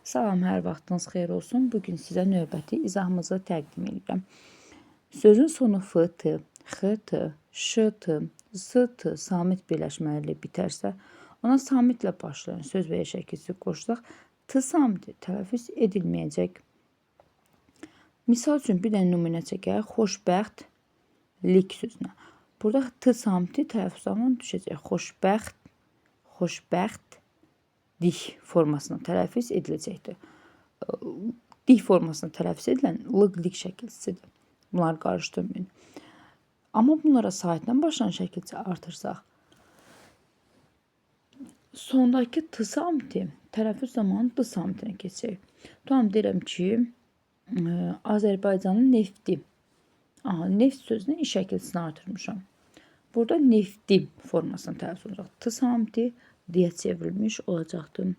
Salam, hər vaxtınız xeyir olsun. Bugün sizə növbəti izahımızı təqdim edirəm. Sözün sonu f-t, x-t, ş-t, s-t samit birləşmələri bitərsə, ona samitlə başlayan söz və ya şəkilsi qoşsaq, t samiti tələffüz edilməyəcək. Misal üçün bir dənə nümunə çəkək, xoşbəxtlik sözünə. Burada t samiti tələffüz zaman düşəcək. Xoşbəxt, dik formasına tələffüz ediləcəkdir. Dik formasına tələffüz edilən lıqlik şəkilsisidir. Bunları qarışdırmayın. Amma bunlara saitlə başlayan şəkilsi artırsaq, sondakı t samiti tələffüz zamanı d samitinə keçəcək. Tamam, deyirəm ki, Azərbaycanın nefti. Neft sözünün iş şəkilsini artırmışam. Burada nefti formasına tələffüz olacaq. T samiti d-yə çevrilmiş olacaqdır.